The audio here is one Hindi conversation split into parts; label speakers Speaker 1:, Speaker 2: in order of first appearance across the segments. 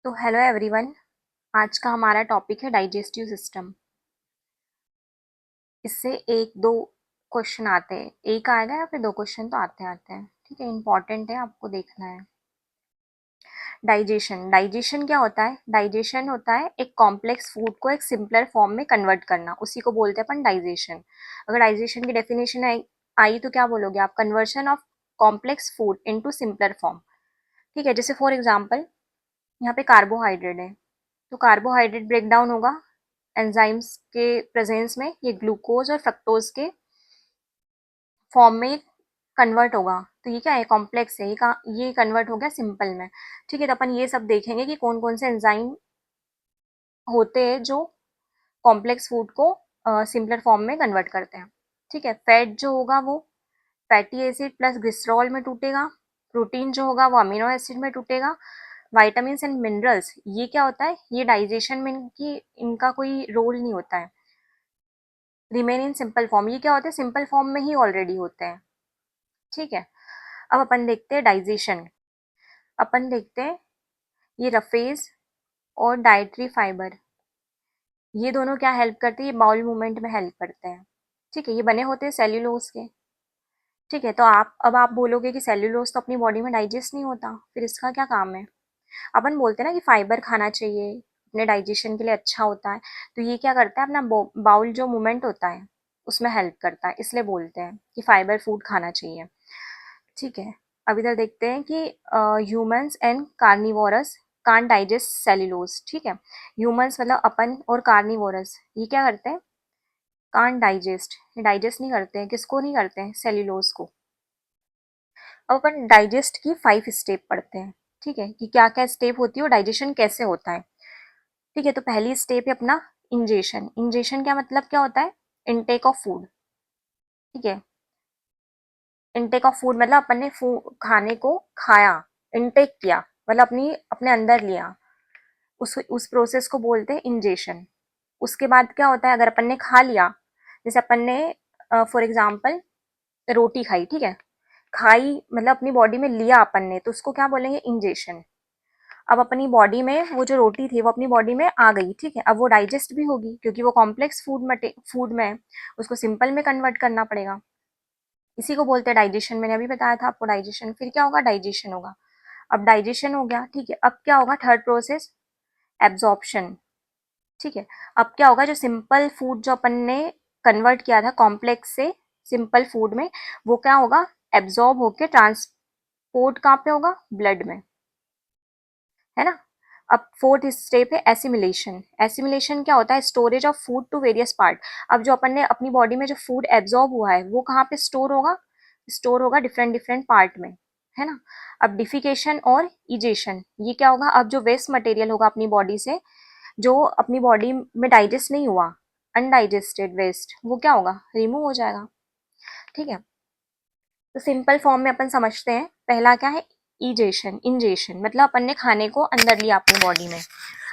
Speaker 1: तो हेलो एवरीवन। आज का हमारा टॉपिक है डाइजेस्टिव सिस्टम। इससे एक दो क्वेश्चन आते हैं, एक आएगा या फिर दो क्वेश्चन तो आते आते हैं। ठीक है, इंपॉर्टेंट है, आपको देखना है। डाइजेशन डाइजेशन क्या होता है? डाइजेशन होता है एक कॉम्प्लेक्स फूड को एक सिंपलर फॉर्म में कन्वर्ट करना, उसी को बोलते हैं अपन डाइजेशन। अगर डाइजेशन की डेफिनेशन आई तो क्या बोलोगे आप? Conversion of complex food into simpler form. ठीक है, जैसे फॉर एग्जांपल यहाँ पे कार्बोहाइड्रेट है, तो कार्बोहाइड्रेट ब्रेक डाउन होगा एंजाइम्स के प्रेजेंस में, ये ग्लूकोज और फ्रक्टोज के फॉर्म में कन्वर्ट होगा। तो ये क्या है? कॉम्प्लेक्स है, ये कन्वर्ट हो गया सिंपल में। ठीक है, तो अपन ये सब देखेंगे कि कौन कौन से एंजाइम होते हैं जो कॉम्प्लेक्स फूड को सिंपलर फॉर्म में कन्वर्ट करते हैं। ठीक है, फैट जो होगा वो फैटी एसिड प्लस ग्लिसरॉल में टूटेगा। प्रोटीन जो होगा वो अमीनो एसिड में टूटेगा। वाइटामिन एंड मिनरल्स, ये क्या होता है? ये डाइजेशन में इनका कोई रोल नहीं होता है। रिमेन इन सिंपल फॉर्म, ये क्या होता है? सिंपल फॉर्म में ही ऑलरेडी होते हैं। ठीक है, अब अपन देखते हैं डाइजेशन। अपन देखते हैं ये रफेज और डाइटरी फाइबर, ये दोनों क्या हेल्प करते हैं? ये बाउल मूवमेंट में हेल्प करते हैं। ठीक है, ये बने होते हैं सेल्यूलोज के। ठीक है, तो आप बोलोगे कि सेल्यूलोज तो अपनी बॉडी में डाइजेस्ट नहीं होता, फिर इसका क्या काम है? अपन बोलते हैं ना कि फाइबर खाना चाहिए, अपने डाइजेशन के लिए अच्छा होता है। तो ये क्या करता है? अपना बाउल जो मूवमेंट होता है उसमें हेल्प करता है, इसलिए बोलते हैं कि फाइबर फूड खाना चाहिए। ठीक है, अब इधर देखते हैं कि humans and carnivorous can't digest cellulose. ठीक है, ह्यूमंस मतलब अपन और कार्निवोरस ये क्या करते हैं? कांट डाइजेस्ट, डाइजेस्ट नहीं करते हैं। किसको नहीं करते हैं? सेल्यूलोज को। अब अपन डाइजेस्ट की 5 स्टेप पढ़ते हैं। ठीक है, कि क्या क्या स्टेप होती है और डाइजेशन कैसे होता है। ठीक है, तो पहली स्टेप है अपना इंजेशन। इंजेशन क्या मतलब क्या होता है? Intake of food. ठीक है, इनटेक ऑफ फूड मतलब अपन ने खाने को खाया, इनटेक किया, मतलब अपने अंदर लिया, उस प्रोसेस को बोलते हैं इंजेशन। उसके बाद क्या होता है? अगर अपन ने खा लिया, जैसे अपन ने फॉर एग्जाम्पल रोटी खाई, ठीक है, खाई मतलब अपनी बॉडी में लिया अपन ने, तो उसको क्या बोलेंगे? इंजेशन। अब अपनी बॉडी में वो जो रोटी थी वो अपनी बॉडी में आ गई। ठीक है, अब वो डाइजेस्ट भी होगी क्योंकि वो कॉम्प्लेक्स फूड में है, उसको सिंपल में कन्वर्ट करना पड़ेगा। इसी को बोलते हैं डाइजेशन। मैंने अभी बताया था आपको डाइजेशन। फिर क्या होगा? डाइजेशन होगा। अब डाइजेशन हो गया, ठीक है, अब क्या होगा? Third process absorption. ठीक है, अब क्या होगा? जो सिंपल फूड जो अपन ने कन्वर्ट किया था कॉम्प्लेक्स से सिंपल फूड में, वो क्या होगा? एब्जॉर्ब होके ट्रांसपोर्ट कहाँ पे होगा? ब्लड में, है ना। अब फोर्थ स्टेप है एसिमिलेशन। एसिमिलेशन क्या होता है? Storage of food to various part. अब जो अपन ने अपनी बॉडी में जो फूड एब्जॉर्ब हुआ है वो कहाँ पे स्टोर होगा? स्टोर होगा डिफरेंट डिफरेंट पार्ट में, है ना। अब डिफिकेशन और इजेशन, ये क्या होगा? अब जो वेस्ट मटेरियल होगा अपनी बॉडी से, जो अपनी बॉडी में डाइजेस्ट नहीं हुआ, अनडाइजेस्टेड वेस्ट, वो क्या होगा? रिमूव हो जाएगा। ठीक है, तो सिंपल फॉर्म में अपन समझते हैं। पहला क्या है? इजेशन, इंजेशन मतलब अपन ने खाने को अंदर लिया अपनी बॉडी में।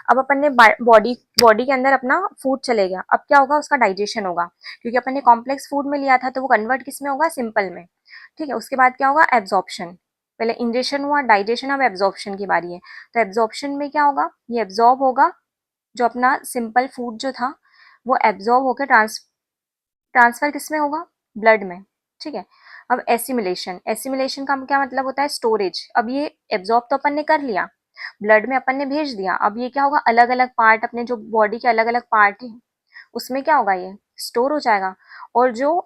Speaker 1: अब अपन ने बॉडी बॉडी के अंदर अपना फूड चले गया, अब क्या होगा? उसका डाइजेशन होगा, क्योंकि अपन ने कॉम्प्लेक्स फूड में लिया था तो वो कन्वर्ट किस में होगा? सिंपल में। ठीक है, उसके बाद क्या होगा? एब्जॉर्प्शन। पहले इंजेशन हुआ, डाइजेशन, अब एब्जॉर्प्शन की बारी है। तो एब्जॉर्प्शन में क्या होगा? ये एब्जॉर्ब होगा, जो अपना सिंपल फूड जो था वो एब्जॉर्ब होकर ट्रांसफर किस में होगा? ब्लड में। ठीक है, अब एसिमिलेशन। एसिमिलेशन का क्या मतलब होता है? स्टोरेज। अब ये एब्जॉर्ब तो अपन ने कर लिया, ब्लड में अपन ने भेज दिया, अब ये क्या होगा? अलग अलग पार्ट, अपने जो बॉडी के अलग अलग पार्ट है उसमें क्या होगा? ये स्टोर हो जाएगा। और जो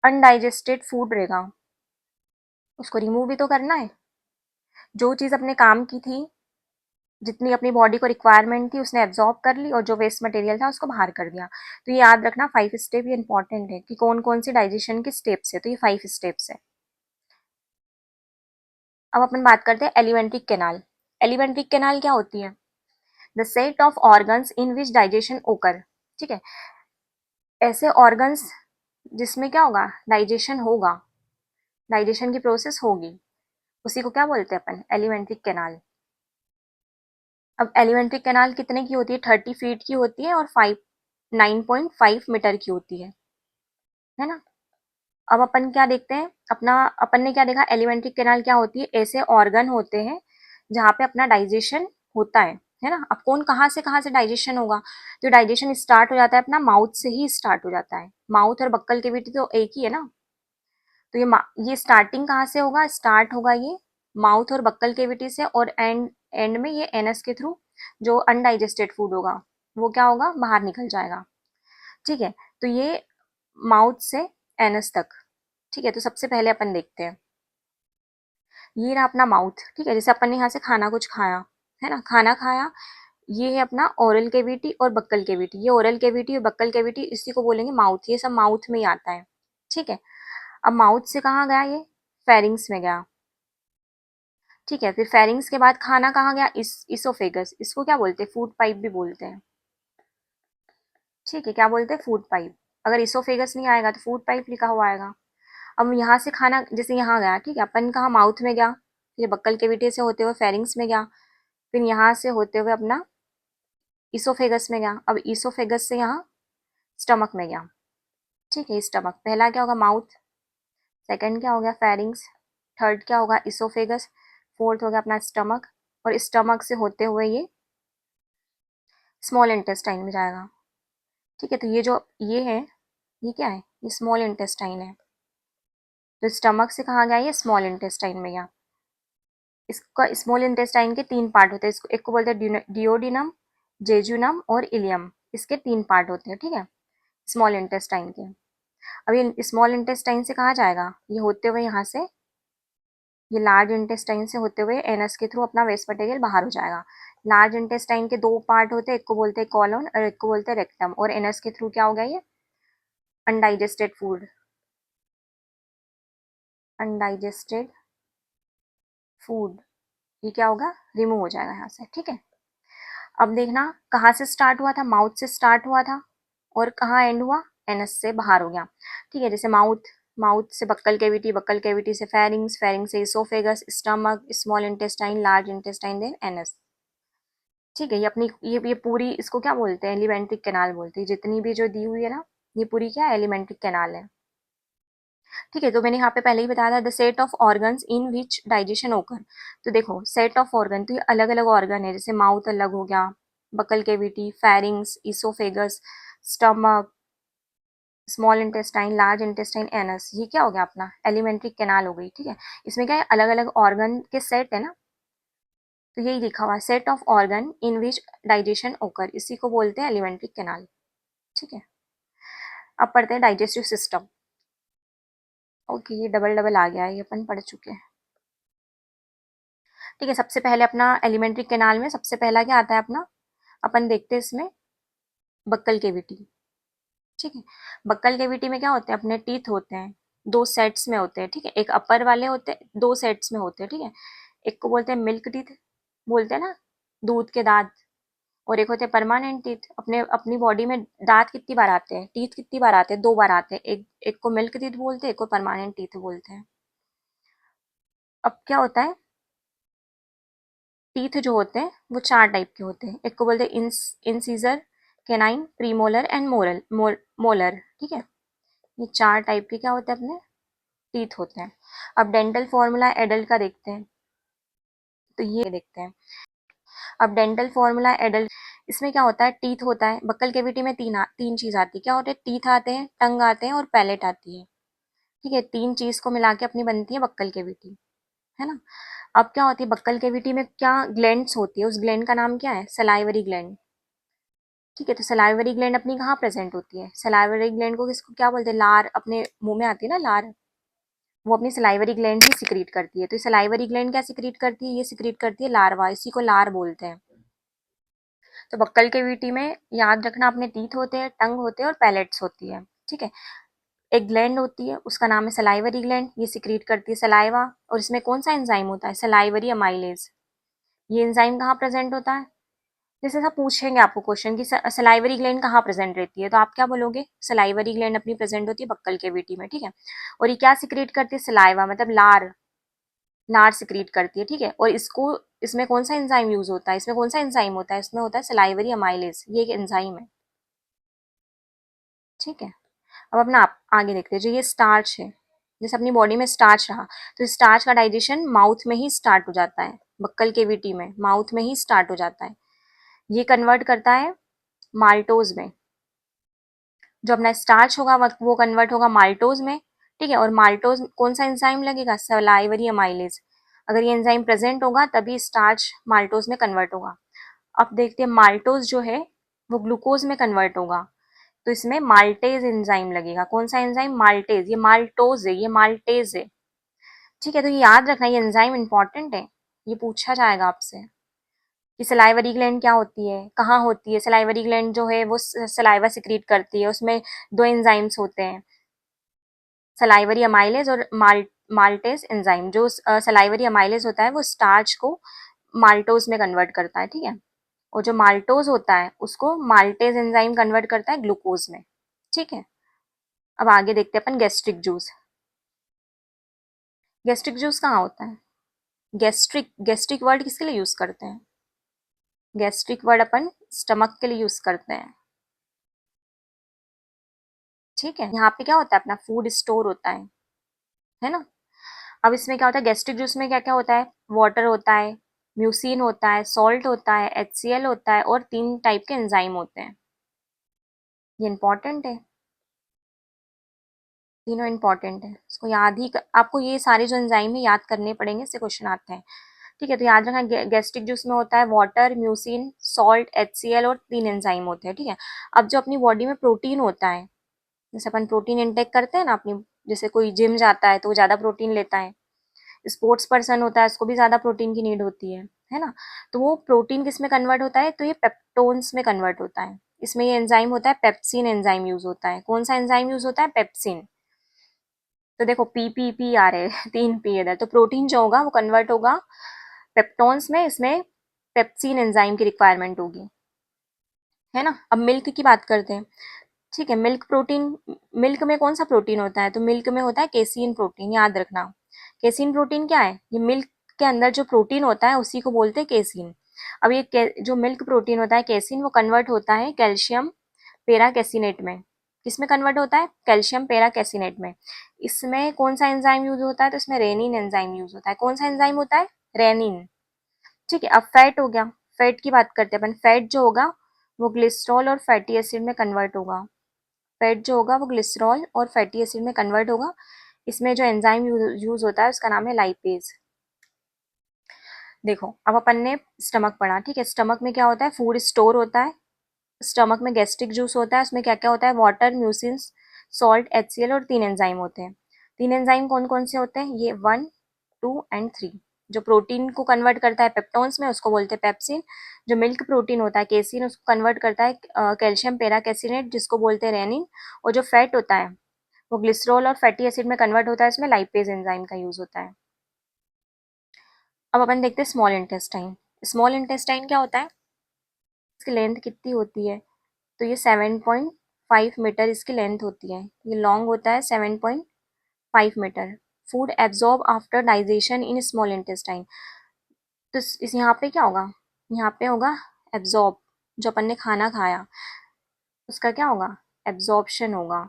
Speaker 1: अनडाइजेस्टेड फूड रहेगा उसको रिमूव भी तो करना है। जो चीज अपने काम की थी, जितनी अपनी बॉडी को रिक्वायरमेंट थी उसने एब्जॉर्ब कर ली, और जो वेस्ट मटेरियल था उसको बाहर कर दिया। तो ये याद रखना, 5 स्टेप, ये इंपॉर्टेंट है कि कौन कौन सी डाइजेशन की स्टेप्स है। तो ये 5 स्टेप्स है। अब अपन बात करते हैं एलिमेंट्री कैनाल। एलिमेंट्री कैनाल क्या होती है? The set of organs in which digestion ओकर। ठीक है, ऐसे ऑर्गन्स जिसमें क्या होगा? डाइजेशन होगा, डाइजेशन की प्रोसेस होगी, उसी को क्या बोलते हैं अपन? Alimentary canal. अब एलिमेंट्री कैनाल कितने की होती है? 30 फीट की होती है और 9.5 मीटर की होती है ना। अब अपन क्या देखते हैं? अपन ने क्या देखा? एलिमेंट्री कैनाल क्या होती है? ऐसे ऑर्गन होते हैं जहाँ पे अपना डाइजेशन होता है ना। अब कहाँ से डाइजेशन होगा, तो डाइजेशन स्टार्ट हो जाता है अपना माउथ से ही स्टार्ट हो जाता है। माउथ और बक्कल कैविटी तो एक ही है ना, तो ये स्टार्टिंग कहाँ से होगा, स्टार्ट होगा ये माउथ और बक्कल कैविटी से, और एंड एंड में ये एनस के थ्रू जो अनडाइजेस्टेड फूड होगा वो क्या होगा, बाहर निकल जाएगा। ठीक है, तो ये माउथ से एनस तक। ठीक है, तो सबसे पहले अपन देखते हैं, ये रहा अपना माउथ। ठीक है, जैसे अपन ने यहाँ से खाना कुछ खाया है ना, खाना खाया, ये है अपना ओरल कैविटी और बक्कल कैविटी। ये ओरल कैविटी और बक्कल कैविटी, इसी को बोलेंगे माउथ। ये सब माउथ में ही आता है। ठीक है, अब माउथ से कहाँ गया, ये फेरिंग्स में गया। ठीक है, फिर फेरिंग्स के बाद खाना कहाँ गया, इसोफेगस। इसको क्या बोलते हैं, फूड पाइप भी बोलते हैं। ठीक है, क्या बोलते हैं, फूड पाइप। अगर इसोफेगस नहीं आएगा तो फूड पाइप लिखा हुआ आएगा। अब यहाँ से खाना जैसे यहाँ गया, ठीक है, अपन कहाँ माउथ में गया, फिर बक्कल कैविटी से होते हुए फेरिंग्स में गया, फिर यहाँ से होते हुए अपना इसोफेगस में गया। अब इसोफेगस से यहाँ स्टमक में गया। ठीक है, स्टमक पहला क्या होगा, माउथ। सेकंड क्या हो गया, फेरिंग्स। थर्ड क्या होगा, इसोफेगस। फोर्थ हो गया अपना स्टमक, और स्टमक से होते हुए ये स्मॉल इंटेस्टाइन में जाएगा। ठीक है, तो ये जो ये है, ये क्या है, ये स्मॉल इंटेस्टाइन है। तो स्टमक से कहाँ गया, ये स्मॉल इंटेस्टाइन में गया। इसका स्मॉल इंटेस्टाइन के तीन पार्ट होते हैं, इसको एक को बोलते हैं डिओडिनम, जेजुनम और इलियम। इसके तीन पार्ट होते हैं। ठीक है, स्मॉल इंटेस्टाइन के। अब ये स्मॉल इंटेस्टाइन से कहाँ जाएगा, ये होते हुए यहाँ से, ये लार्ज इंटेस्टाइन से होते हुए एनस के थ्रू अपना वेस्ट मटेरियल बाहर हो जाएगा। लार्ज इंटेस्टाइन के दो पार्ट होते हैं, एक को बोलते हैं कॉलन और एक को बोलते हैं रेक्टम, और एनस के थ्रू क्या हो गया, ये अनडाइजेस्टेड फूड, अनडाइजेस्टेड फूड, ये क्या होगा, रिमूव हो जाएगा यहाँ से। ठीक है, अब देखना कहाँ से स्टार्ट हुआ था, माउथ से स्टार्ट हुआ था, और कहाँ एंड हुआ, एनस से बाहर हो गया। ठीक है, जैसे माउथ, माउथ से बक्कल कैविटी, बक्कल कैविटी से फेरिंग्स, फेरिंग से oesophagus, stomach, small intestine, large intestine, then anus. ठीक है, ये अपनी ये पूरी, इसको क्या बोलते हैं, एलिमेंट्री कैनाल बोलते हैं। जितनी भी जो दी हुई है ना, ये पूरी क्या है, एलिमेंट्री कैनाल है। ठीक है, तो मैंने यहाँ पे पहले ही बताया था, the set of organs in which digestion ओकर। तो देखो सेट ऑफ ऑर्गन, तो ये अलग अलग ऑर्गन है, जैसे माउथ अलग हो गया, buccal cavity, pharynx, oesophagus, stomach, small intestine, large intestine, anus. ये क्या हो गया, अपना एलिमेंट्री कैनाल हो गई। ठीक है, इसमें क्या है, अलग अलग ऑर्गन के सेट है ना, तो यही लिखा हुआ है, set of organ in which digestion ओकर, इसी को बोलते हैं एलिमेंट्री कैनाल। ठीक है, अब पढ़ते हैं डाइजेस्टिव सिस्टम। ओके, ये डबल डबल आ गया है, ये अपन पढ़ चुके हैं। ठीक है, सबसे पहले अपना एलिमेंट्री कैनाल में सबसे पहला क्या आता है अपना, अपन देखते हैं इसमें बक्कल केविटी। ठीक है, बक्कल केविटी में क्या होते हैं, अपने टीथ होते हैं, दो सेट्स में होते हैं। ठीक है, एक अपर वाले होते हैं, दो सेट्स में होते हैं। ठीक है, एक को बोलते हैं मिल्क टीथ, बोलते हैं ना, दूध के दांत, और एक होते हैं परमानेंट टीथ। अपने अपनी बॉडी में दांत कितनी बार आते हैं, टीथ कितनी बार आते हैं, दो बार आते हैं। एक को मिल्क टीथ बोलते हैं, एक को परमानेंट टीथ बोलते हैं। अब क्या होता है, टीथ जो होते हैं वो चार टाइप के होते हैं। एक को बोलते हैं incisor, canine, premolar and molar. ठीक है, ये चार टाइप के क्या होते हैं, अपने टीथ होते हैं। अब डेंटल फॉर्मूला एडल्ट का देखते हैं, तो ये देखते हैं। अब डेंटल फॉर्मूला एडल्ट, इसमें क्या होता है, टीथ होता है। बक्कल केविटी में तीन चीज आती है, क्या होते हैं, टीथ आते हैं, टंग आते हैं, और पैलेट आती है। ठीक है, तीन चीज को मिला के अपनी बनती है बक्कल केविटी, है ना। अब क्या होती है, बक्कल केविटी में क्या ग्लैंड्स होती है, उस ग्लैंड का नाम क्या है, सलाइवरी ग्लैंड। ठीक है, तो सलाइवरी ग्लैंड अपनी कहाँ प्रेजेंट होती है, सलाइवरी ग्लैंड को किसको क्या बोलते हैं, लार, अपने मुंह में आती है ना लार, वो अपनी सलाइवरी ग्लैंड ही सिक्रीट करती है। तो सलाइवरी ग्लैंड क्या सिक्रीट करती है, ये सिक्रीट करती है लार्वा, इसी को लार बोलते हैं। तो बक्कल केविटी में याद रखना, अपने टीथ होते हैं, टंग होते हैं, और पैलेट्स होती है। ठीक है, एक ग्लैंड होती है, उसका नाम है सलाइवरी ग्लैंड, ये सिक्रीट करती है सलाइवा। और इसमें कौन सा एंजाइम होता है, सलाइवरी अमाइलेज। ये एंजाइम कहाँ प्रेजेंट होता है, जैसे सब पूछेंगे आपको क्वेश्चन की सलाइवरी ग्लैंड कहाँ प्रेजेंट रहती है, तो आप क्या बोलोगे, सलाइवरी ग्लैंड अपनी प्रेजेंट होती है बक्कल केविटी में। ठीक है, और ये क्या सिक्रीट करती है, सलाइवा, मतलब लार, लार सिक्रीट करती है। ठीक है, और इसको, इसमें कौन सा एंजाइम यूज होता है, इसमें कौन सा एंजाइम होता है, इसमें होता है सलाइवरी अमाइलेज, ये एक एंजाइम है। ठीक है, अब अपना आप आगे देखते हैं, जो ये स्टार्च है, जैसे अपनी बॉडी में स्टार्च रहा, तो स्टार्च का डाइजेशन माउथ में ही स्टार्ट हो जाता है। बक्कल केविटी में, माउथ में ही स्टार्ट हो जाता है। ये कन्वर्ट करता है माल्टोज में। जो अपना स्टार्च होगा वो कन्वर्ट होगा माल्टोज में, ठीक है। और माल्टोज कौन सा एंजाइम लगेगा, सलाइवरी अमाइलेज। अगर ये एंजाइम प्रेजेंट होगा तभी स्टार्च माल्टोज में कन्वर्ट होगा। अब देखते हैं माल्टोज जो है वो ग्लूकोज में कन्वर्ट होगा, तो इसमें माल्टेज एंजाइम लगेगा। कौन सा एंजाइम, माल्टेज। ये माल्टोज है, ये माल्टेज है, ठीक है। तो ये याद रखना, ये एंजाइम इंपॉर्टेंट है, ये पूछा जाएगा आपसे कि सलाइवरी ग्लैंड क्या होती है, कहाँ होती है। सलाइवरी ग्लैंड जो है वो सलाइवा सिक्रीट करती है, उसमें दो एंजाइम्स होते हैं, सलाइवरी अमाइलेज और माल्टेज एंजाइम। जो सलाइवरी अमाइलेज होता है वो स्टार्च को माल्टोज में कन्वर्ट करता है, ठीक है। और जो माल्टोज होता है उसको माल्टेज एंजाइम कन्वर्ट करता है ग्लूकोज में, ठीक है। अब आगे देखते हैं अपन गैस्ट्रिक जूस। गैस्ट्रिक जूस कहाँ होता है, गैस्ट्रिक, गैस्ट्रिक वर्ड किसके लिए यूज करते हैं, गैस्ट्रिक वर्ड अपन स्टमक के लिए यूज करते हैं, ठीक है। यहाँ पे क्या होता है, अपना फूड स्टोर होता है ना। अब इसमें क्या होता है, गैस्ट्रिक जूस में क्या क्या होता है, वाटर होता है, म्यूसिन होता है, सॉल्ट होता है, HCl होता है, और 3 टाइप के एंजाइम होते हैं। ये इंपॉर्टेंट है, तीनों इंपॉर्टेंट है, इसको याद ही आपको ये सारे जो एंजाइम है याद करने पड़ेंगे, इससे क्वेश्चन आते हैं, ठीक है। तो याद रखना, गैस्ट्रिक जूस में होता है वाटर, म्यूसिन, सॉल्ट, HCl और 3 एंजाइम होते हैं, ठीक है। अब जो अपनी बॉडी में प्रोटीन होता है, जैसे अपन प्रोटीन इंटेक करते हैं ना अपनी, जैसे कोई जिम जाता है तो वो ज़्यादा प्रोटीन लेता है, स्पोर्ट्स पर्सन होता है उसको भी ज़्यादा प्रोटीन की नीड होती है ना। तो वो प्रोटीन किस में कन्वर्ट होता है, तो ये पेप्टोन्स में कन्वर्ट होता है। इसमें ये एंजाइम होता है पेप्सिन एंजाइम यूज होता है। कौन सा एंजाइम यूज होता है, पेप्सिन। तो देखो पी आ रहे हैं 3 पी इधर, तो प्रोटीन जो होगा वो कन्वर्ट होगा पेप्टोन्स में, इसमें पेप्सिन एंजाइम की रिक्वायरमेंट होगी, है ना। अब मिल्क की बात करते हैं, ठीक है। मिल्क प्रोटीन, मिल्क में कौन सा प्रोटीन होता है, तो मिल्क में होता है केसीन प्रोटीन, याद रखना। केसीन प्रोटीन क्या है, ये मिल्क के अंदर जो प्रोटीन होता है उसी को बोलते हैं केसीन। अब ये जो मिल्क प्रोटीन होता है केसीन, वो कन्वर्ट होता है कैल्शियम पेराकेसिनेट में। किसमें कन्वर्ट होता है, कैल्शियम पेराकेसिनेट में। इसमें कौन सा एंजाइम यूज होता है, तो इसमें रेनिन एंजाइम यूज होता है। कौन सा एंजाइम होता है, रेनिन, ठीक है। अब फैट हो गया, फैट की बात करते हैं अपन। फैट जो होगा वो ग्लिसरॉल और फैटी एसिड में कन्वर्ट होगा। फैट जो होगा वो ग्लिसरॉल और फैटी एसिड में कन्वर्ट होगा। इसमें जो एंजाइम यूज होता है उसका नाम है लाइपेज। देखो अब अपन ने स्टमक पढ़ा, ठीक है। स्टमक में क्या होता है, फूड स्टोर होता है। स्टमक में गैस्ट्रिक जूस होता है, उसमें क्या क्या होता है, वाटर, म्यूसिन्स, सॉल्ट, HCl और 3 एंजाइम होते हैं। 3 एंजाइम कौन कौन से होते हैं, ये 1, 2 एंड 3। जो प्रोटीन को कन्वर्ट करता है पेप्टोन्स में उसको बोलते हैं पेप्सिन। जो मिल्क प्रोटीन होता है केसिन, उसको कन्वर्ट करता है कैल्शियम पेराकेसिनेट जिसको बोलते हैं रेनिन। और जो फैट होता है वो ग्लिसरॉल और फैटी एसिड में कन्वर्ट होता है, इसमें लाइपेज एंजाइम का यूज होता है। अब अपन देखते हैं स्मॉल इंटेस्टाइन। स्मॉल इंटेस्टाइन क्या होता है, इसकी लेंथ कितनी होती है, तो ये 7.5 मीटर इसकी लेंथ होती है। ये लॉन्ग होता है 7.5 मीटर। Food absorb after digestion in small intestine. तो इस यहाँ पे क्या होगा, यहाँ पे होगा एब्जॉर्ब, जो अपन ने खाना खाया उसका क्या होगा, एब्जॉर्प्शन होगा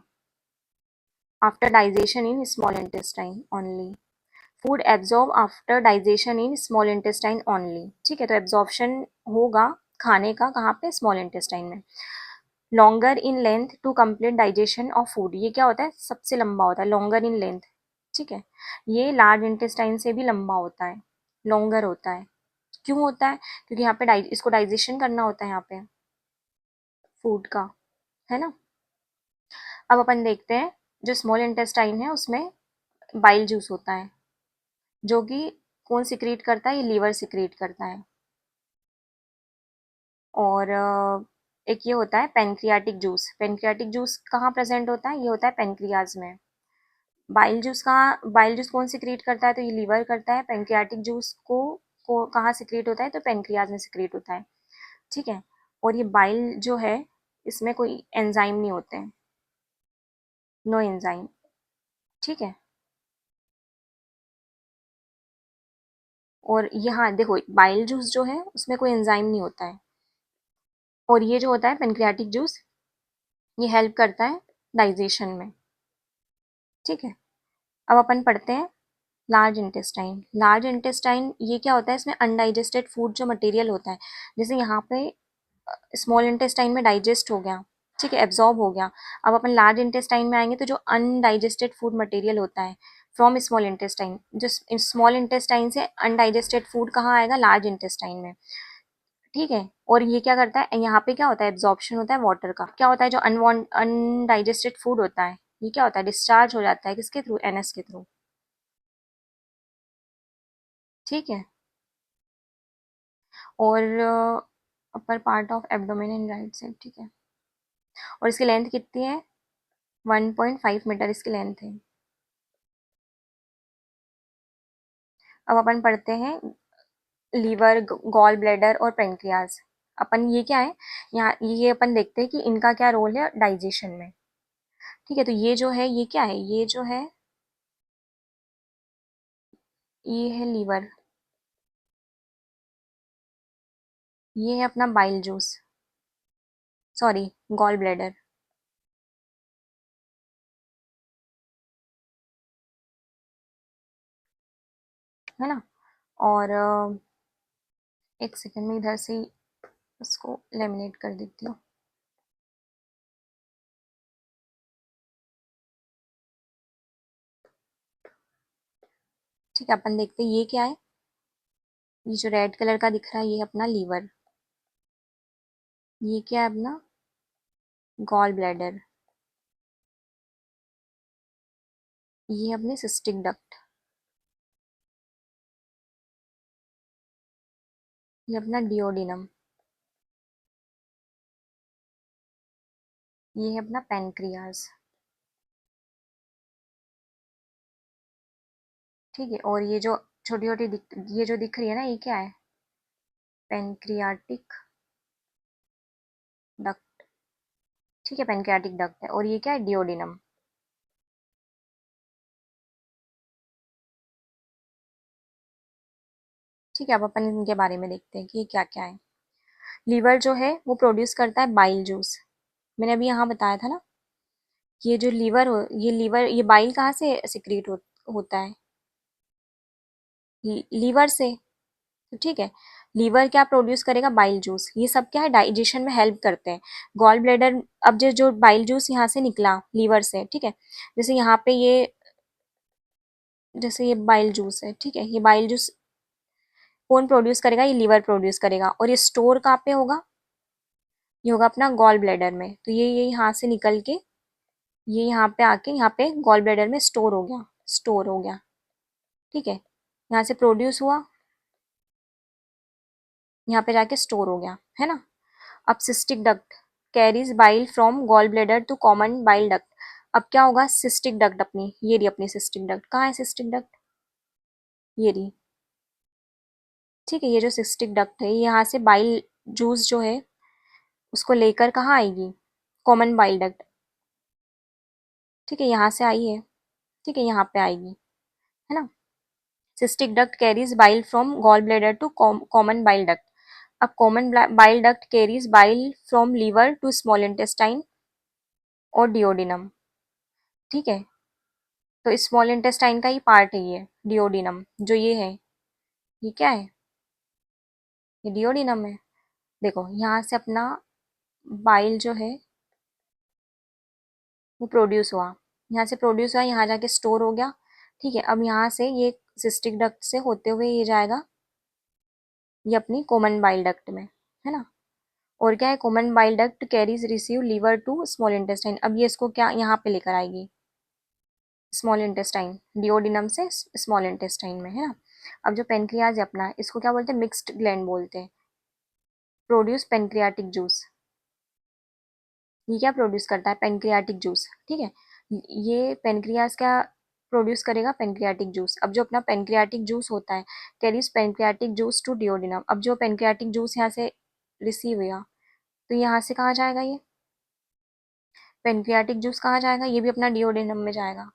Speaker 1: after digestion in small intestine only. Food absorb after digestion in small intestine only, ठीक है। तो एब्जॉर्प्शन होगा खाने का कहाँ पे, स्मॉल इंटेस्टाइन में। Longer in length to complete digestion of food, ये क्या होता है, सबसे लंबा होता है, लॉन्गर इन लेंथ, ठीक है। ये लार्ज इंटेस्टाइन से भी लंबा होता है, लॉन्गर होता है। क्यों होता है, क्योंकि यहाँ पे इसको डाइजेशन करना होता है यहाँ पे फूड का, है ना। अब अपन देखते हैं जो स्मॉल इंटेस्टाइन है उसमें बाइल जूस होता है, जो कि कौन सिक्रीट करता है, ये लीवर सिक्रीट करता है। और एक ये होता है पेनक्रियाटिक जूस। पेनक्रियाटिक जूस कहाँ प्रेजेंट होता है, ये होता है पेनक्रियाज में। बाइल जूस कौन सिक्रीट करता है, तो ये लीवर करता है। पेनक्रियाटिक जूस को कहाँ सिक्रीट होता है, तो पेनक्रियाज में सिक्रीट होता है, ठीक है। और ये बाइल जो है इसमें कोई एंजाइम नहीं होते हैं, नो एंजाइम, ठीक है। और यहाँ देखो बाइल जूस जो है उसमें कोई एंजाइम नहीं होता है। और ये जो होता है पेनक्रियाटिक जूस, ये हेल्प करता है डाइजेशन में, ठीक है। अब अपन पढ़ते हैं लार्ज इंटेस्टाइन ये क्या होता है, इसमें अनडाइजेस्टेड फूड जो मटेरियल होता है, जैसे यहाँ पे स्मॉल इंटेस्टाइन में डाइजेस्ट हो गया, ठीक है, एब्जॉर्ब हो गया। अब अपन लार्ज इंटेस्टाइन में आएंगे तो जो अनडाइजेस्टेड फूड मटेरियल होता है फ्रॉम स्मॉल इंटेस्टाइन, जो स्मॉल इंटेस्टाइन से अनडाइजेस्टेड फूड कहाँ आएगा, लार्ज इंटेस्टाइन में, ठीक है। और ये क्या करता है, यहाँ पे क्या होता है, एब्जॉर्प्शन होता है वाटर का। क्या होता है, जो अनवांट अनडाइजेस्टेड फूड होता है ये क्या होता है, डिस्चार्ज हो जाता है किसके थ्रू, एनएस के थ्रू, ठीक है। और upper part of abdomen in right side, ठीक है। और इसकी लेंथ कितनी है, 1.5 मीटर इसकी लेंथ है। अब अपन पढ़ते हैं लीवर, गॉल ब्लैडर और पेंक्रियाज। अपन ये क्या है, यहाँ ये अपन देखते हैं कि इनका क्या रोल है डाइजेशन में, ठीक है। तो ये जो है ये क्या है, ये जो है ये है लीवर, ये है अपना bile juice, sorry gall bladder, है ना। और एक सेकंड में इधर से ही इसको लेमिनेट कर देती हूँ। ठीक है, अपन देखते हैं ये क्या है, ये जो रेड कलर का दिख रहा है ये अपना लीवर, ये क्या है अपना गॉल ब्लैडर, ये अपने सिस्टिक डक्ट, ये अपना डिओडिनम, ये है अपना पेनक्रियाज, ठीक है। और ये जो छोटी छोटी ये जो दिख रही है ना ये क्या है, पेनक्रियाटिक डक्ट, ठीक है, पेनक्रियाटिक डक्ट है। और ये क्या है, डिओडिनम, ठीक है। अब अपन इनके बारे में देखते हैं कि ये क्या क्या है। लीवर जो है वो प्रोड्यूस करता है बाइल जूस, मैंने अभी यहाँ बताया था ना। ये जो लीवर ये बाइल कहाँ से सिक्रीट होता है, लीवर से, तो ठीक है। लीवर क्या प्रोड्यूस करेगा, बाइल जूस, ये सब क्या है डाइजेशन में हेल्प करते हैं। गॉल ब्लैडर, अब जो बाइल जूस यहाँ से निकला लीवर से, ठीक है, जैसे यहाँ पे ये, जैसे ये बाइल जूस है, ठीक है, ये बाइल जूस कौन प्रोड्यूस करेगा, ये लीवर प्रोड्यूस करेगा। और ये स्टोर कहाँ पे होगा, ये होगा अपना गॉल ब्लैडर में। तो ये यहाँ से निकल के ये यहाँ पे आके यहाँ पे गॉल ब्लैडर में स्टोर हो गया, ठीक है, यहाँ से प्रोड्यूस हुआ, यहाँ पे जाके स्टोर हो गया, है ना। अब cystic duct carries bile from gall bladder to common bile duct. अब क्या होगा, सिस्टिक डक्ट अपनी ये रही, अपनी सिस्टिक डक्ट कहाँ है, सिस्टिक डक्ट ये रही, ठीक है। ये जो सिस्टिक डक्ट है यहाँ से बाइल जूस जो है उसको लेकर कहाँ आएगी, कॉमन बाइल डक्ट, ठीक है, यहाँ से आई है, ठीक है, यहाँ पे आएगी, है ना। Cystic duct carries bile from gall bladder to common bile duct. अब common bile duct carries bile from liver to small intestine और डिओडिनम, ठीक है। तो स्मॉल इंटेस्टाइन का ही पार्ट है ये डिओडिनम, जो ये है ये क्या है, ये डिओडिनम है। देखो यहाँ से अपना बाइल जो है वो प्रोड्यूस हुआ, यहाँ से प्रोड्यूस हुआ, यहाँ जाके स्टोर हो गया, ठीक है। अब यहाँ से ये सिस्टिक डक्ट से होते हुए ये जाएगा ये अपनी कॉमन बाइल डक्ट में, है ना। और क्या है, common bile duct carries receive liver to small intestine. अब ये इसको क्या यहाँ पे लेकर आएगी, स्मॉल इंटेस्टाइन, डिओडिनम से स्मॉल इंटेस्टाइन में, है ना। अब जो पेनक्रियाज है अपना, इसको क्या बोलते हैं, मिक्स्ड ग्लैंड बोलते हैं, प्रोड्यूस पेनक्रियाटिक जूस, ये क्या प्रोड्यूस करता है, पेनक्रियाटिक जूस, ठीक है। ये पेनक्रियाज क्या प्रोड्यूस करेगा, पेनक्रियाटिक जूस। अब जो अपना पेनक्रियाटिक जूस होता है carries pancreatic juice to duodenum. अब जो पेनक्रियाटिक जूस यहाँ से रिसीव हुआ तो यहाँ से कहाँ जाएगा, ये पेनक्रियाटिक जूस कहाँ जाएगा, ये भी अपना डिओडिनम में जाएगा।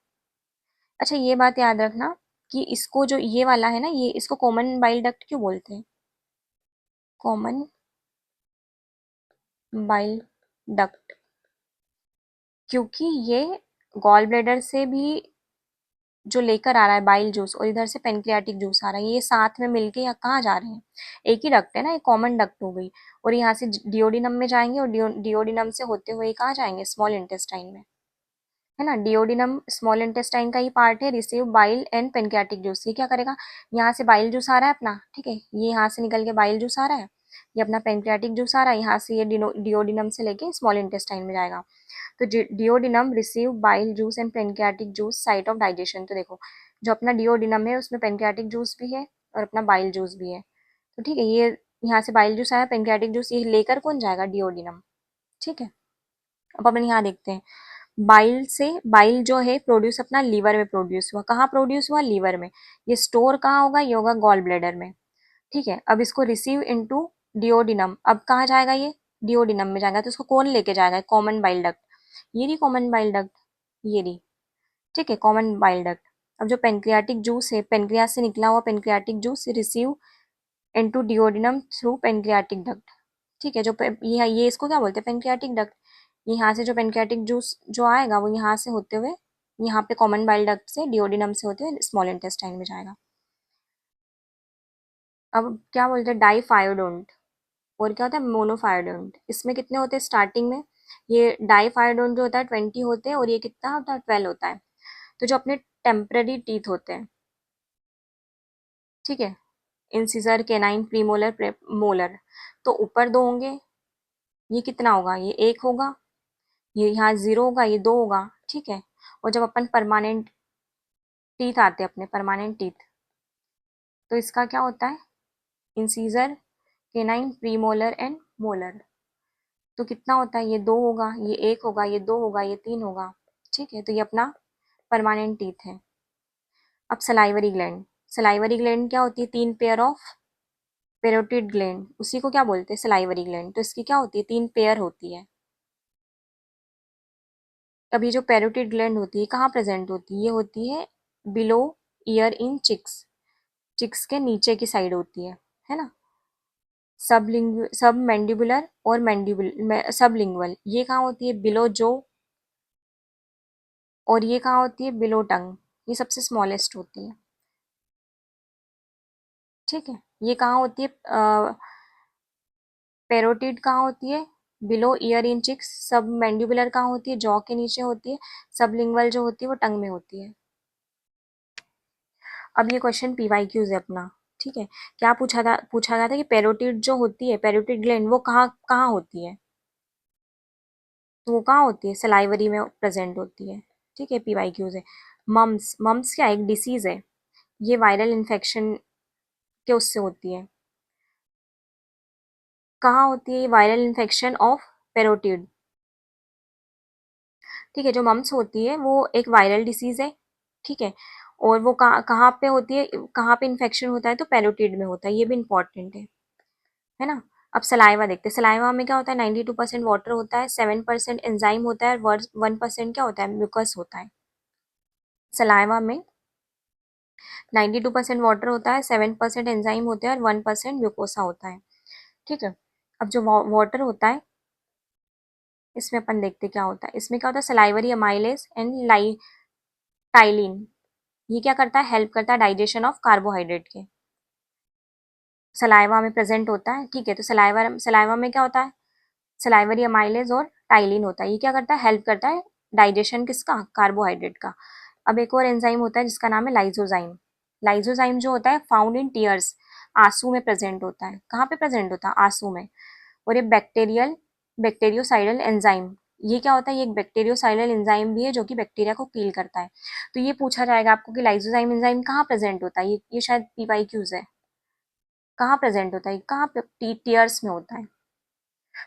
Speaker 1: अच्छा ये बात याद रखना कि इसको जो ये वाला है ना, ये इसको कॉमन बाइल डक्ट क्यों बोलते हैं, कॉमन बाइल डक्ट, क्योंकि ये गॉल ब्लैडर से भी जो लेकर आ रहा है बाइल जूस और इधर से पेनक्रियाटिक जूस आ रहा है, ये साथ में मिलके या कहाँ जा रहे हैं? एक ही डक्ट है ना, एक कॉमन डक्ट हो गई, और यहाँ से डिओडिनम में जाएंगे और डिओडिनम से होते हुए कहाँ जाएंगे? स्मॉल इंटेस्टाइन में, है ना। डिओडिनम स्मॉल इंटेस्टाइन का ही पार्ट है। Receive bile and pancreatic juice, ये क्या करेगा? यहाँ से बाइल जूस आ रहा है अपना, ठीक है, ये यहाँ से निकल के बाइल जूस आ रहा है, ये अपना पेनक्रियाटिक जूस आ रहा है, यहाँ से ये डिओडिनम से लेके स्मॉल इंटेस्टाइन में जाएगा। तो duodenum receive bile juice and pancreatic juice site of digestion. तो देखो, जो अपना डिओडिनम है उसमें पेनक्रियाटिक जूस भी है और अपना बाइल जूस भी है। तो ठीक है, ये यहाँ से बाइल जूस आया, पेनक्रियाटिक जूस ये लेकर कौन जाएगा? डिओडिनम, ठीक है। अब अपन यहाँ देखते हैं, बाइल से, बाइल जो है प्रोड्यूस अपना लीवर में प्रोड्यूस हुआ। कहाँ प्रोड्यूस हुआ? लीवर में। ये स्टोर कहाँ होगा? ये होगा गॉल ब्लैडर में, ठीक है। अब इसको रिसीव इनटू डिओडिनम, अब कहाँ जाएगा? ये डिओडिनम में जाएगा। तो इसको कौन लेके जाएगा? कॉमन बाइल डक्ट, ये रही कॉमन बाइल डक्ट, ये रही, ठीक है, कॉमन बाइल डक्ट। अब जो पेनक्रियाटिक जूस है, पेनक्रियास से निकला हुआ pancreatic juice receive into duodenum through pancreatic duct, ठीक है। जो ये इसको क्या बोलते हैं? Pancreatic duct. यहाँ से जो पेनक्रियाटिक जूस जो आएगा वो यहाँ से होते हुए, यहाँ पे कॉमन बाइल डक्ट से डिओडिनम से होते हुए स्मॉल इंटेस्टाइन में जाएगा। अब क्या बोलते हैं? डाइफायोडोंट, और क्या होता है? मोनोफायोडोंट। इसमें कितने होते हैं स्टार्टिंग में? ये डाइफायोडोंट जो होता है 20 होते हैं, और ये कितना होता है? 12 होता है। तो जो अपने टेम्पररी टीथ होते हैं, ठीक है, इंसिजर, केनाइन, प्रीमोलर, मोलर, तो ऊपर दो होंगे, ये कितना होगा? ये एक होगा, ये यहाँ जीरो होगा, ये दो होगा, ठीक है। और जब अपन परमानेंट टीथ आते हैं, अपने परमानेंट टीथ, तो इसका क्या होता है? Incisor, canine, premolar and molar, तो कितना होता है? ये दो होगा, ये एक होगा, ये दो होगा, ये तीन होगा, ठीक है। तो ये अपना परमानेंट टीथ है। अब सलाइवरी ग्लैंड, सलाइवरी ग्लैंड क्या होती है? तीन पेयर ऑफ पेरोटिड ग्लैंड, उसी को क्या बोलते हैं? Salivary gland. तो इसकी क्या होती है? तीन पेयर होती है। अब ये जो पेरोटिड ग्लैंड होती है कहाँ प्रेजेंट होती है? ये होती है below ear in cheeks, cheeks के नीचे की साइड होती है ना। सब मैंडिबुलर और सबलिंगुअल, ये कहाँ होती है? बिलो जो, और ये कहाँ होती है? बिलो टंग, ये सबसे स्मॉलेस्ट होती है, ठीक है। ये कहाँ होती है? पेरोटिड कहाँ होती है? Below ear in cheeks. Submandibular कहाँ होती है? जॉ के नीचे होती है। सबलिंगुअल जो होती है वो टंग में होती है। अब ये क्वेश्चन पीवाईक्यूज है अपना, ठीक है। क्या पूछा गया था कि पेरोटिड जो होती है, पेरोटिड ग्लैंड, वो कहाँ कहाँ होती है? तो वो कहाँ होती है? सलाइवरी में प्रेजेंट होती है, ठीक है। पीवाईक्यूज है। मम्स, मम्स क्या? एक डिसीज है, ये वायरल इन्फेक्शन के उससे होती है। कहाँ होती है ये वायरल इन्फेक्शन ऑफ पेरोटिड? ठीक है, जो मम्स होती है वो एक वायरल डिसीज है, ठीक है। और वो कहाँ कहाँ पे होती है? कहाँ पे इन्फेक्शन होता है? तो पेरोटिड में होता है, ये भी इंपॉर्टेंट है ना। अब सलाइवा देखते हैं। सलाइवा में क्या होता है? 92% वाटर होता है, 7% एंजाइम होता है, और 1% क्या होता है? म्यूकस होता है। सलाइवा में 92% वाटर होता है, 7% एंजाइम होते हैं, और 1% म्यूकोसा होता है, ठीक है। अब जो वाटर होता है, इसमें अपन देखते क्या होता है। इसमें क्या होता है? सलाइवरी अमाइलेज एंड टाइलिन, ये क्या करता है? हेल्प करता है डाइजेशन ऑफ कार्बोहाइड्रेट के। सलाइवा में प्रेजेंट होता है, ठीक है। तो सलाइवा में क्या होता है? सलाइवरी अमाइलेज और टाइलिन होता है, ये क्या करता है? हेल्प करता है डाइजेशन किसका? कार्बोहाइड्रेट का। अब एक और एंजाइम होता है जिसका नाम है लाइजोजाइम। लाइजोजाइम जो होता है फाउंड इन टीयर्स, आंसू में प्रेजेंट होता है। कहाँ पे प्रेजेंट होता है? आंसू में। और ये बैक्टीरियोसाइडल एंजाइम, ये क्या होता है? ये एक बैक्टीरियोसाइडल एंजाइम भी है जो कि बैक्टीरिया को किल करता है। तो ये पूछा जाएगा आपको कि लाइजोजाइम एंजाइम कहाँ प्रेजेंट होता है? ये शायद पीवाईक्यूज है। कहाँ प्रेजेंट होता है? कहाँ पे? टीयर्स में होता है।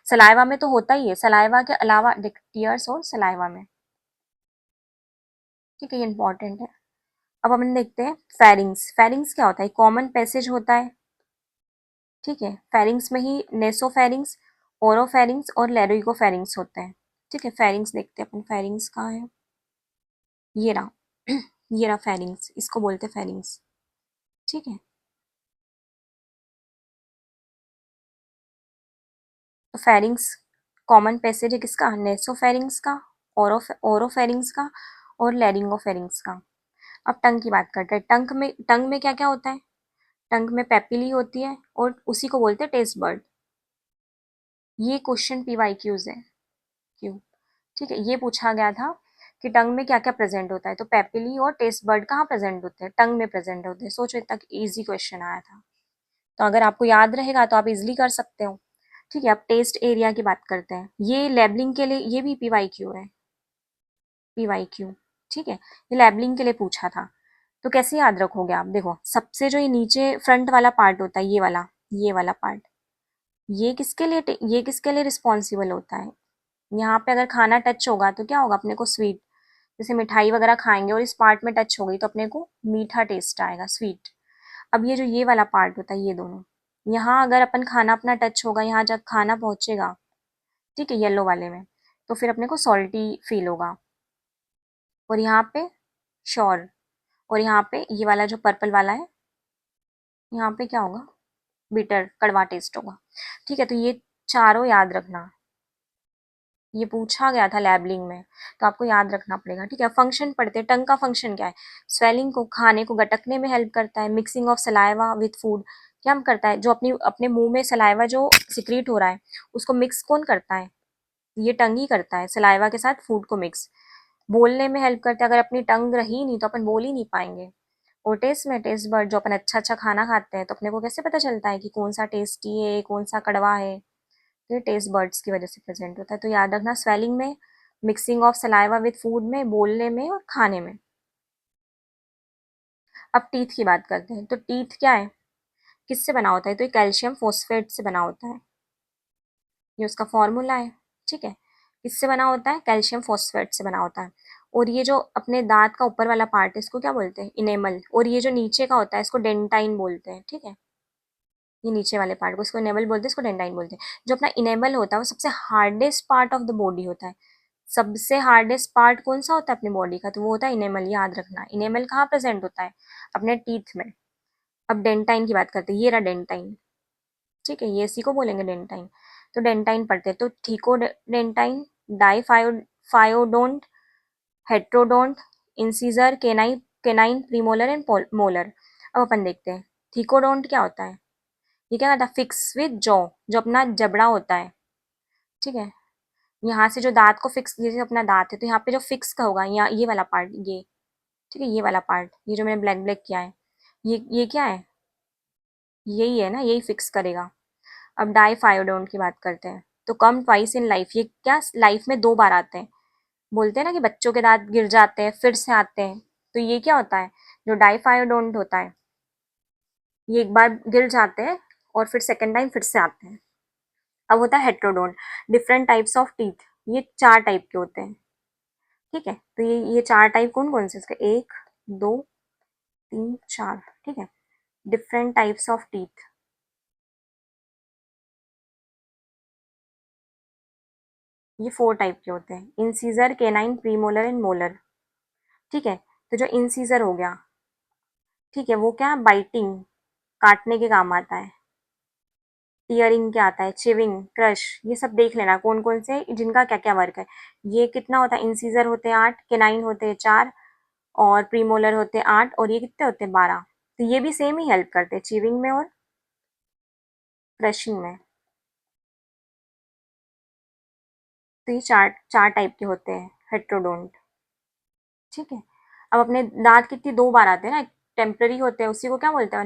Speaker 1: सलाइवा में तो होता ही है, सलाइवा के अलावा टीयर्स और सलाइवा में, ठीक है, ये इंपॉर्टेंट है। अब हम देखते हैं फेरिंग्स। फेरिंग्स क्या होता है? कॉमन पैसेज होता है, ठीक है। फेरिंग्स में ही नेसोफेरिंग्स, ओरोफेरिंग्स और लैरिंगोफेरिंग्स होते हैं, ठीक है। फेरिंग्स देखते हैं अपन, फेरिंग्स कहाँ है? ये रहा ये रहा फेरिंग्स, इसको बोलते हैं फेरिंग्स, ठीक है। तो फेरिंग्स कॉमन पैसेज है किसका? नेसोफेरिंग्स का, ओरोफेरिंग्स का और लैरिंगोफेरिंग्स का। अब टंग की बात करते हैं। टंग में क्या क्या होता है? टंग में पेपिली होती है और उसी को बोलते हैं टेस्ट बर्ड। ये क्वेश्चन पीवाईक्यूज है। क्यों? ठीक है, ये पूछा गया था कि टंग में क्या क्या प्रेजेंट होता है, तो पेपिली और टेस्ट बर्ड कहाँ प्रेजेंट होते हैं? टंग में प्रेजेंट होते हैं। सोचो, इतना इजी क्वेश्चन आया था। तो अगर आपको याद रहेगा तो आप इजिली कर सकते हो। ठीक है, अब टेस्ट एरिया की बात करते हैं। ये लेबलिंग के लिए, ये भी पीवाईक्यू है। पीवाईक्यू, ठीक है, ये लेबलिंग के लिए पूछा था। तो कैसे याद रखोगे आप? देखो, सबसे जो ये नीचे फ्रंट वाला पार्ट होता है, ये वाला पार्ट, ये किसके लिए रिस्पॉन्सिबल होता है? यहाँ पे अगर खाना टच होगा तो क्या होगा? अपने को स्वीट, जैसे मिठाई वगैरह खाएंगे और इस पार्ट में टच हो गई तो अपने को मीठा टेस्ट आएगा, स्वीट। अब ये जो ये वाला पार्ट होता है, ये दोनों, यहाँ अगर अपन खाना अपना टच होगा, यहाँ जब खाना पहुंचेगा, ठीक है, येलो वाले में, तो फिर अपने को सॉल्टी फील होगा। और यहाँ पे श्योर, और यहाँ पे ये वाला जो पर्पल वाला है, यहाँ पे क्या होगा? बिटर, कड़वा टेस्ट होगा। ठीक है, तो ये चारों याद रखना। ये पूछा गया था लैबलिंग में, तो आपको याद रखना पड़ेगा। ठीक है, फंक्शन पढ़ते हैं। टंग का फंक्शन क्या है? स्वेलिंग को, खाने को गटकने में हेल्प करता है। Mixing of saliva with food, क्या हम करता है? जो अपनी अपने मुंह में सलाइवा जो सिक्रीट हो रहा है, उसको मिक्स कौन करता है? ये टंग ही करता है, सलाइवा के साथ फूड को मिक्स। बोलने में हेल्प करता है। अगर अपनी टंग रही नहीं तो अपन बोल ही नहीं पाएंगे। और टेस्ट में, टेस्ट बर्ड, जो अपन अच्छा अच्छा खाना खाते हैं तो अपने को कैसे पता चलता है कि कौन सा टेस्टी है, कौन सा कड़वा है? ये टेस्ट बर्ड्स की वजह से प्रेजेंट होता है। तो याद रखना, स्वेलिंग में, mixing of saliva with food में, बोलने में और खाने में। अब टीथ की बात करते हैं। तो टीथ क्या है? किससे बना होता है? तो ये कैल्शियम फोस्फेट से बना होता है। ये उसका फॉर्मूला है। ठीक है, किससे बना होता है? कैल्शियम फोस्फेट से बना होता है। और ये जो अपने दांत का ऊपर वाला पार्ट है, इसको क्या बोलते हैं? इनेमल। और ये जो नीचे का होता है, इसको डेंटाइन बोलते हैं। ठीक है, ये नीचे वाले पार्ट को इसको इनेमल बोलते हैं, इसको डेंटाइन बोलते हैं। जो अपना इनेमल होता है वो सबसे hardest part of the body होता है। सबसे हार्डेस्ट पार्ट कौन सा होता है अपनी बॉडी का? तो वो होता है इनेमल। याद रखना, इनेमल कहाँ प्रेजेंट होता है? अपने टीथ में। अब डेंटाइन की बात करते हैं। ये रहा डेंटाइन। ठीक है, ये इसी को बोलेंगे डेंटाइन। तो डेंटाइन पढ़ते हैं। तो ठीको dentine, diphyodont, heterodont, incisor, canine, canine premolar and molar. अब अपन देखते हैं, थीकोडोंट क्या होता है? ये क्या होता है? फिक्स विद जॉ, जो अपना जबड़ा होता है। ठीक है, यहाँ से जो दांत को फिक्स, जैसे अपना दांत है तो यहाँ पे जो फिक्स का होगा, यहाँ ये वाला पार्ट, ये, ठीक है, ये वाला पार्ट, ये जो मैंने ब्लैक ब्लैक किया है, ये क्या है? यही है ना, यही फिक्स करेगा। अब डाइफायोडोंट की बात करते हैं। तो कम ट्वाइस इन लाइफ, ये क्या लाइफ में 2 बार आते हैं? बोलते हैं ना कि बच्चों के दांत गिर जाते हैं फिर से आते हैं, तो ये क्या होता है? जो डाइफायोडोंट होता है, ये एक बार गिर जाते हैं और फिर सेकेंड टाइम फिर से आते हैं। अब होता है हेट्रोडोन, डिफरेंट टाइप्स ऑफ टीथ। ये 4 टाइप के होते हैं। ठीक है, तो ये 4 टाइप कौन कौन से? इसके 1, 2, 3, 4। ठीक है, डिफरेंट टाइप्स ऑफ टीथ, ये 4 टाइप के होते हैं। Incisor, canine, premolar and molar. ठीक है, तो जो इंसीजर हो गया, ठीक है, वो क्या? बाइटिंग, काटने के काम आता है। टीयरिंग क्या आता है? Chewing, crush. ये सब देख लेना कौन कौन से, जिनका क्या क्या वर्क है। ये कितना होता है? इंसीजर होते हैं 8, केनाइन होते हैं 4, और प्रीमोलर होते हैं 8, और ये कितने होते हैं? 12। तो ये भी सेम ही हेल्प करते हैं चीविंग में और क्रशिंग में। तो ये चार चार टाइप के होते हैं हेट्रोडोंट। ठीक है, अब अपने दांत कितनी 2 बार आते हैं ना, टेम्पररी होते हैं, उसी को क्या बोलते हैं?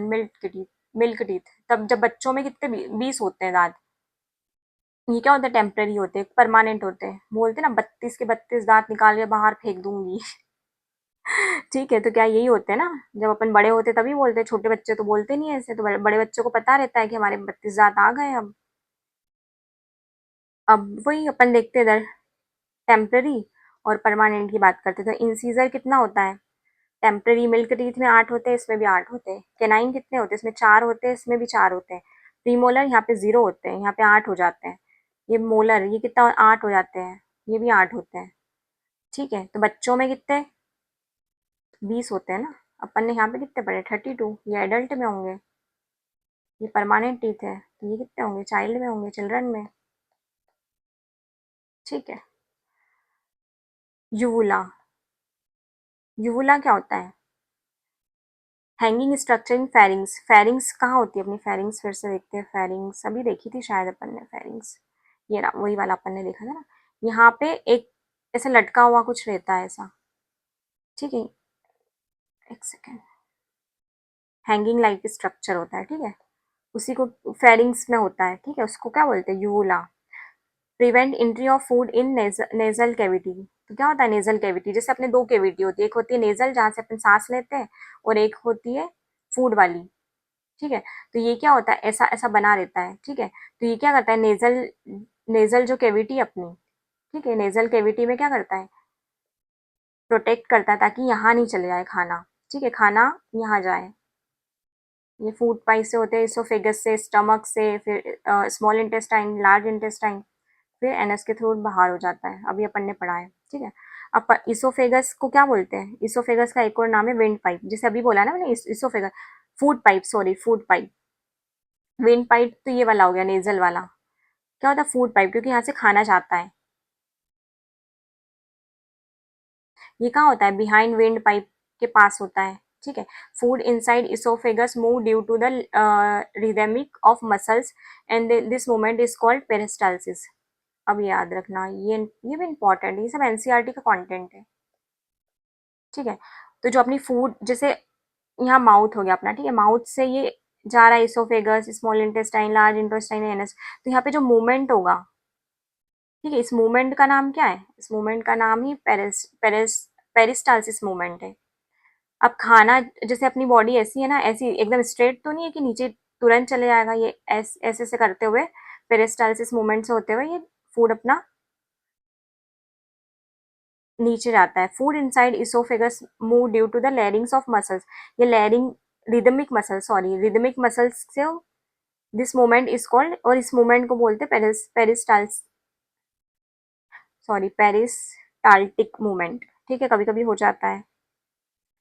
Speaker 1: Milk teeth. तब जब बच्चों में कितने 20 होते हैं दांत। ये क्या होता है? टेम्पररी होते हैं, परमानेंट होते हैं। बोलते हैं ना, 32 के 32 दांत निकाल के बाहर फेंक दूंगी। ठीक है, तो क्या यही होते हैं ना? जब अपन बड़े होते तभी बोलते हैं, छोटे बच्चे तो बोलते नहीं है ऐसे। तो बड़े बड़े बच्चों को पता रहता है कि हमारे 32 दांत आ गए। अब वही अपन देखते हैं इधर, टेम्पररी और परमानेंट की बात करते हैं। तो इंसीजर कितना होता है? टेम्पररी मिल्क टीथ में 8 होते हैं, इसमें भी 8 होते हैं। केनाइन कितने होते हैं? इसमें 4 होते हैं, इसमें भी 4 होते हैं। प्रीमोलर यहाँ पे 0 होते हैं, यहाँ पे 8 हो जाते हैं। ये मोलर, ये कितना? 8 हो जाते हैं, ये भी 8 होते हैं। ठीक है, तो बच्चों में कितने? 20 होते हैं ना। अपन ने यहाँ पे कितने पढ़े? 32। ये एडल्ट में होंगे, ये परमानेंट टीथ है, तो ये कितने होंगे? चाइल्ड में होंगे, चिल्ड्रन में। ठीक है, यूवुला। यूवुला क्या होता है? Hanging structure in pharynx, pharynx कहाँ होती है अपनी, फेरिंग्स फिर से देखते हैं, फेरिंग्स अभी देखी थी शायद अपन ने फेरिंग्स, ये ना वही वाला अपन ने देखा था ना, यहाँ पे एक ऐसा लटका हुआ कुछ रहता है ऐसा, ठीक है, एक सेकेंड, हैंगिंग लाइक स्ट्रक्चर होता है, ठीक है, उसी को फेरिंग्स में होता है, ठीक है, उसको क्या बोलते हैं, uvula. Prevent entry of food in nasal cavity, तो क्या होता है नेजल कैविटी, जैसे अपने दो कैविटी होती है, एक होती है नेजल जहाँ से अपन सांस लेते हैं, और एक होती है फूड वाली, ठीक है, तो ये क्या होता है ऐसा ऐसा बना रहता है, ठीक है, तो ये क्या करता है नेजल, नेजल जो कैविटी अपनी, ठीक है, नेजल कैविटी में क्या करता है, प्रोटेक्ट करता है ताकि यहाँ नहीं चले जाए खाना, ठीक है, खाना यहाँ जाए, ये फूड पाइप से होते हैं, इसोफेगस से, स्टमक से, फिर स्मॉल इंटेस्टाइन, लार्ज इंटेस्टाइन, फिर एनएस के थ्रू बाहर हो जाता है, अभी अपन ने पढ़ा है, ठीक है। अब इसोफेगस को क्या बोलते हैं, इसोफेगस का एक और नाम है विंड पाइप, जैसे अभी बोला ना मैंने, oesophagus, food pipe, sorry food pipe, wind pipe तो ये वाला हो गया नेजल वाला, क्या होता है फूड पाइप, क्योंकि यहाँ से खाना जाता है, ये कहाँ होता है बिहाइंड विंड पाइप के पास होता है, ठीक है। Food inside oesophagus move due to the rhythmic of muscles and this movement is called peristalsis. अब याद रखना, ये भी इंपॉर्टेंट है, ये सब एनसीईआरटी का कंटेंट है, ठीक है। तो जो अपनी फूड, जैसे यहाँ माउथ हो गया अपना, ठीक है, माउथ से ये जा रहा है oesophagus, small intestine, large intestine, NS, तो यहाँ पे जो मूवमेंट होगा, ठीक है, इस मूवमेंट का नाम क्या है, इस मूवमेंट का नाम ही पेरिस्टालसिस मूवमेंट है। अब खाना, जैसे अपनी बॉडी ऐसी है ना, ऐसी एकदम स्ट्रेट तो नहीं है कि नीचे तुरंत चले जाएगा, ये ऐसे ऐसे करते हुए, पेरिस्टालसिस मूवमेंट से होते हुए ये फूड अपना नीचे जाता है। Food inside oesophagus move due to the larynx of muscles, ये larynx, rhythmic muscle, sorry rhythmic muscles से दिस मूवमेंट इज कॉल्ड, और इस मूवमेंट को बोलते हैं पेरिस्टाल्स, सॉरी पेरिस्टाल्टिक मूवमेंट, ठीक है, कभी कभी हो जाता है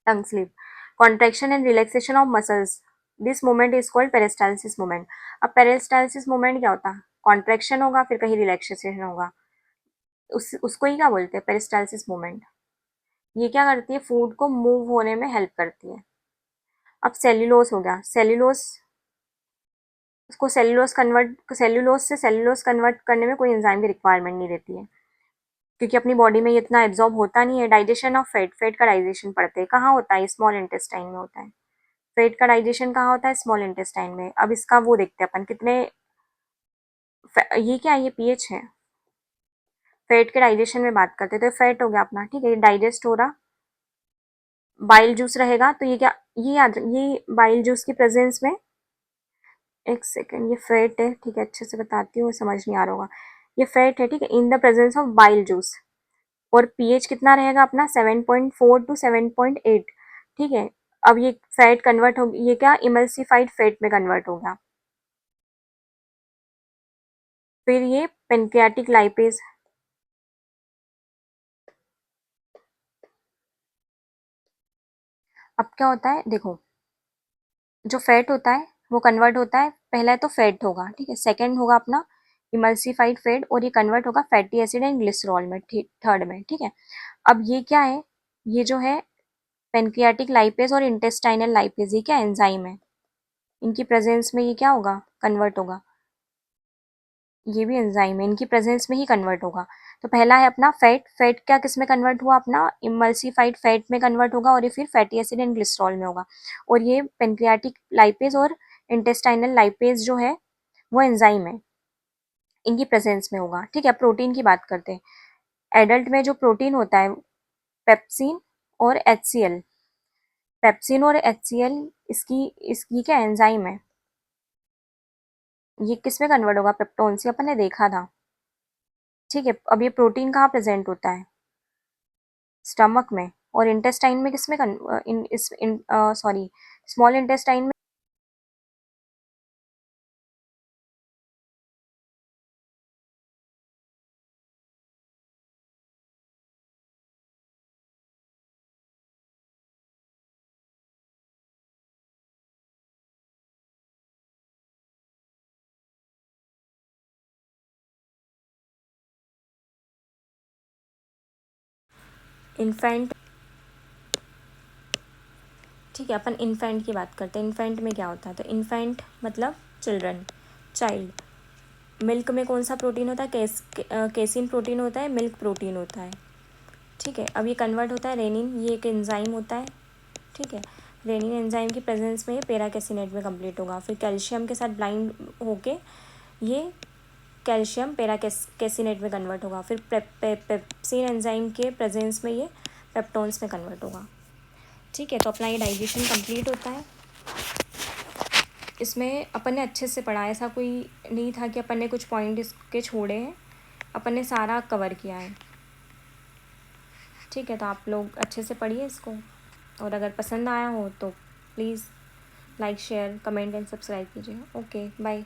Speaker 1: tongue slip. Contraction and relaxation of muscles, this movement is called peristalsis movement. अब पेरिस्टाल्सिस मूवमेंट क्या होता है, कॉन्ट्रेक्शन होगा फिर कहीं रिलैक्सेशन होगा, उसको ही क्या बोलते हैं पेरिस्टाल्सिस मूवमेंट। ये क्या करती है, फूड को मूव होने में हेल्प करती है। अब सेल्यूलोस हो गया, सेल्यूलोस, उसको सेल्यूलोस से सेल्यूलोस कन्वर्ट करने में कोई एंजाइम की रिक्वायरमेंट नहीं रहती है, क्योंकि अपनी बॉडी में ये इतना एब्जॉर्ब होता नहीं है। डाइजेशन ऑफ फैट, फैट का डाइजेशन पढ़ते हैं, कहाँ होता है, स्मॉल इंटेस्टाइन में होता है। फैट का डाइजेशन कहाँ होता है, स्मॉल इंटेस्टाइन में। अब इसका वो देखते हैं अपन कितने, ये क्या है, ये पीएच है। फैट के डाइजेशन में बात करते हैं, तो फैट हो गया अपना, ठीक है, ये डाइजेस्ट हो रहा, बाइल जूस रहेगा, तो ये क्या, ये याद, ये बाइल जूस की प्रेजेंस में, एक सेकेंड, ये फैट है, ठीक है, अच्छे से बताती हूँ, समझ नहीं आ रहा होगा, ये फैट है, ठीक है, in the presence of bile juice, और पीएच कितना रहेगा अपना 7.4 टू 7.8, ठीक है। अब ये फैट कन्वर्ट हो, ये क्या इमल्सिफाइड फैट में कन्वर्ट होगा, फिर ये पेनक्रियाटिक लाइपेज, अब क्या होता है देखो, जो फैट होता है वो कन्वर्ट होता है, पहला तो फैट होगा, ठीक है, सेकंड होगा अपना इमल्सिफाइड फैट, और ये कन्वर्ट होगा फैटी एसिड एंड ग्लिसरॉल में, ठीक, थर्ड में, ठीक है। अब ये क्या है, ये जो है पेनक्रियाटिक लाइपेज और इंटेस्टाइनल लाइपेज, ये क्या एंजाइम है, इनकी प्रेजेंस में ये क्या होगा, कन्वर्ट होगा, ये भी एंजाइम है, इनकी प्रेजेंस में ही कन्वर्ट होगा। तो पहला है अपना फैट, फैट क्या किस में कन्वर्ट हुआ अपना, इमल्सिफाइड फैट में कन्वर्ट होगा, और ये फिर फैटी एसिड एंड ग्लिसरॉल में होगा। और ये पेनक्रियाटिक लाइपेज और इंटेस्टाइनल लाइपेज जो है वो एंजाइम है, इनकी प्रेजेंस में होगा, ठीक है। प्रोटीन की बात करते हैं, एडल्ट में जो प्रोटीन होता है, पेप्सिन और एचसीएल, पेप्सिन और एचसीएल, इसकी क्या एंजाइम है, ये किस में कन्वर्ट होगा, पेप्टोन से, अपन ने देखा था, ठीक है। अब ये प्रोटीन कहाँ प्रेजेंट होता है, स्टमक में, और इंटेस्टाइन में किसमें सॉरी स्मॉल इंटेस्टाइन में, इन्फेंट, ठीक है, अपन इन्फेंट की बात करते हैं। इन्फेंट में क्या होता है, तो इन्फेंट मतलब चिल्ड्रन, चाइल्ड। मिल्क में कौन सा प्रोटीन होता है, केसिन प्रोटीन होता है, मिल्क प्रोटीन होता है। ठीक है, अब ये कन्वर्ट होता है रेनिन, ये एक एंजाइम होता है। ठीक है, रेनिन एंजाइम की प्रेजेंस में ये पेराकेसिनेट में कंप्लीट होगा। फिर कैल्शियम के साथ ब्लाइंड होके ये कैल्शियम पेराकेसिनेट में कन्वर्ट होगा। फिर पेप्सिन एंजाइम के प्रेजेंस में ये पेप्टोन्स में कन्वर्ट होगा। ठीक है, तो अपना ये डाइजेशन कंप्लीट होता है। इसमें अपन ने अच्छे से पढ़ा, ऐसा कोई नहीं था कि अपन ने कुछ पॉइंट इसके छोड़े हैं, अपन ने सारा कवर किया है। ठीक है, तो आप लोग अच्छे से पढ़िए इसको, और अगर पसंद आया हो तो please like share comment and subscribe कीजिए। Okay bye.